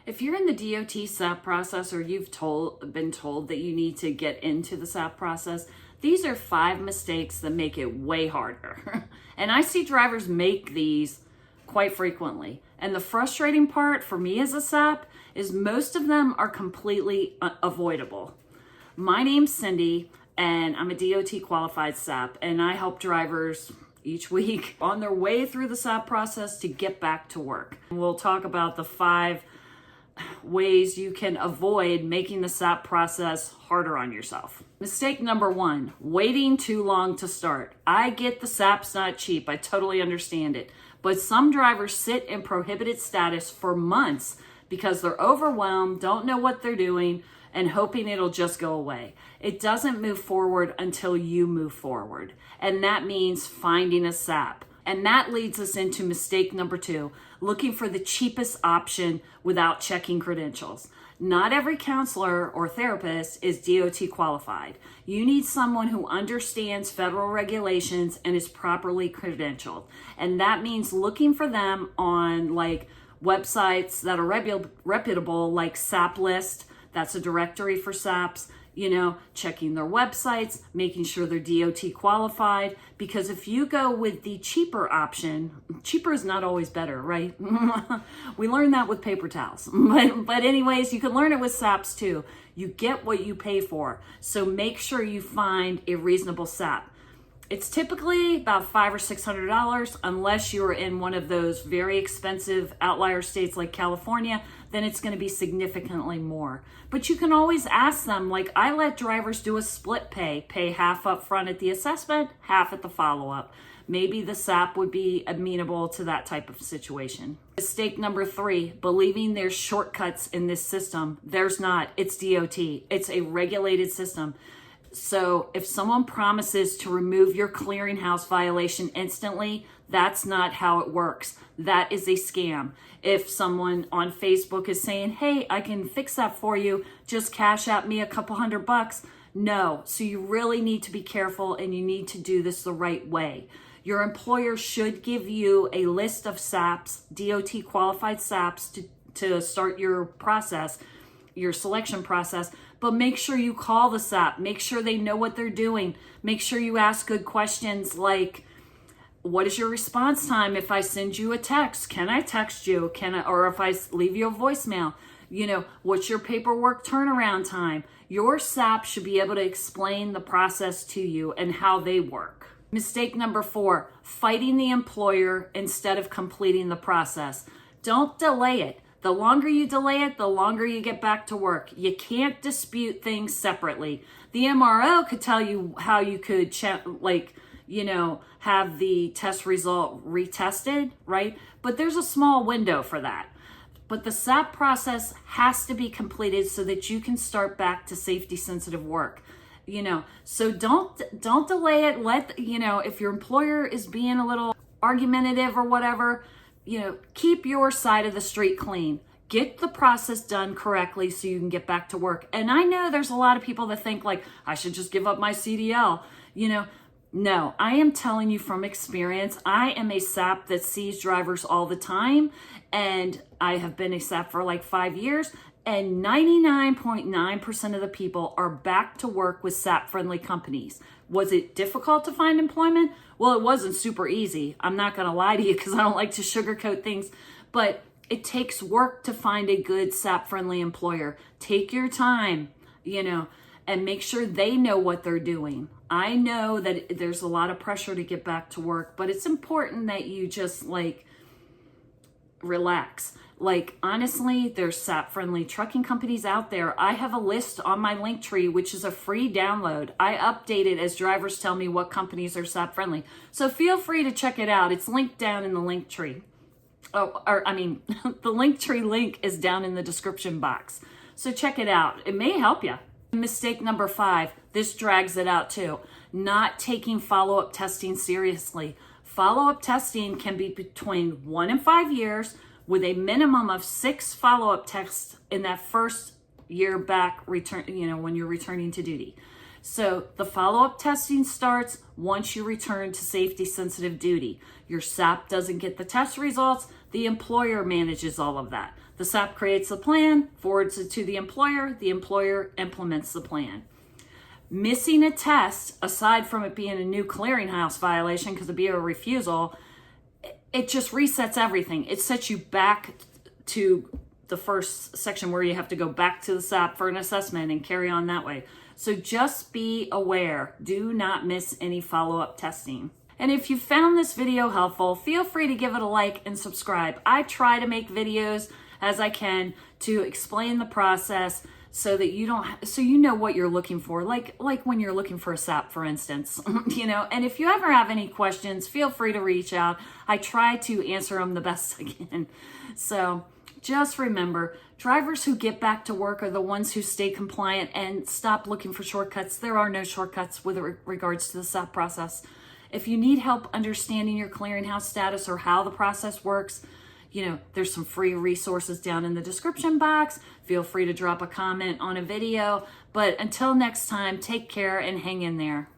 If you're in the DOT SAP process or you've been told that you need to get into the SAP process, these are 5 mistakes that make it way harder. And I see drivers make these quite frequently. And the frustrating part for me as a SAP is most of them are completely avoidable. My name's Cindy, and I'm a DOT qualified SAP, and I help drivers each week on their way through the SAP process to get back to work. We'll talk about the 5 ways you can avoid making the SAP process harder on yourself. Mistake number 1, waiting too long to start. I get the SAP's not cheap. I totally understand it. But some drivers sit in prohibited status for months because they're overwhelmed, don't know what they're doing, and hoping it'll just go away. It doesn't move forward until you move forward. And that means finding a SAP. And that leads us into mistake number 2, looking for the cheapest option without checking credentials. Not every counselor or therapist is DOT qualified. You need someone who understands federal regulations and is properly credentialed. And that means looking for them on websites that are reputable, like SAP List. That's a directory for SAPs. Checking their websites, making sure they're DOT qualified, because if you go with the cheaper option, cheaper is not always better, right? We learned that with paper towels. But anyways, you can learn it with SAPs too. You get what you pay for. So make sure you find a reasonable SAP. It's typically about $500 or $600 unless you're in one of those very expensive outlier states like California, then it's going to be significantly more. But you can always ask them, like I let drivers do a split pay half up front at the assessment, half at the follow-up. Maybe the SAP would be amenable to that type of situation. Mistake number 3, believing there's shortcuts in this system. There's not. It's DOT. It's a regulated system. So if someone promises to remove your clearinghouse violation instantly, that's not how it works. That is a scam. If someone on Facebook is saying, hey, I can fix that for you, just cash out me a couple $100. No. So you really need to be careful, and you need to do this the right way. Your employer should give you a list of SAPs, DOT qualified SAPs to start your process, your selection process, but make sure you call the SAP. Make sure they know what they're doing. Make sure you ask good questions like, what is your response time if I send you a text? Can I text you? Or if I leave you a voicemail? What's your paperwork turnaround time? Your SAP should be able to explain the process to you and how they work. Mistake number 4, fighting the employer instead of completing the process. Don't delay it. The longer you delay it, the longer you get back to work. You can't dispute things separately. The MRO could tell you how you could have the test result retested, right? But there's a small window for that. But the SAP process has to be completed so that you can start back to safety sensitive work. So don't delay it. If your employer is being a little argumentative or whatever, keep your side of the street clean. Get the process done correctly so you can get back to work. And I know there's a lot of people that think I should just give up my CDL. No, I am telling you from experience. I am a SAP that sees drivers all the time, and I have been a SAP for 5 years, and 99.9% of the people are back to work with SAP-friendly companies. Was it difficult to find employment? Well, it wasn't super easy. I'm not going to lie to you because I don't like to sugarcoat things, but it takes work to find a good SAP-friendly employer. Take your time, and make sure they know what they're doing. I know that there's a lot of pressure to get back to work, but it's important that you just relax. Honestly, there's SAP-friendly trucking companies out there. I have a list on my Linktree, which is a free download. I update it as drivers tell me what companies are SAP-friendly. So feel free to check it out. It's linked down in the Linktree. The Linktree link is down in the description box. So check it out. It may help you. Mistake number 5, this drags it out too. Not taking follow-up testing seriously. Follow-up testing can be between 1 and 5 years with a minimum of 6 follow-up tests in that first year back return, when you're returning to duty. So the follow-up testing starts once you return to safety-sensitive duty. Your SAP doesn't get the test results. The employer manages all of that. The SAP creates the plan, forwards it to the employer implements the plan. Missing a test, aside from it being a new clearinghouse violation because it'd be a refusal, it just resets everything. It sets you back to the first section where you have to go back to the SAP for an assessment and carry on that way. So just be aware. Do not miss any follow-up testing. And if you found this video helpful, feel free to give it a like and subscribe. I try to make videos as I can to explain the process so that you know what you're looking for, like when you're looking for a SAP, for instance, and if you ever have any questions, feel free to reach out. I try to answer them the best I can. So just remember, drivers who get back to work are the ones who stay compliant and stop looking for shortcuts. There are no shortcuts with regards to the SAP process. If you need help understanding your clearinghouse status or how the process works, there's some free resources down in the description box. Feel free to drop a comment on a video. But until next time, take care and hang in there.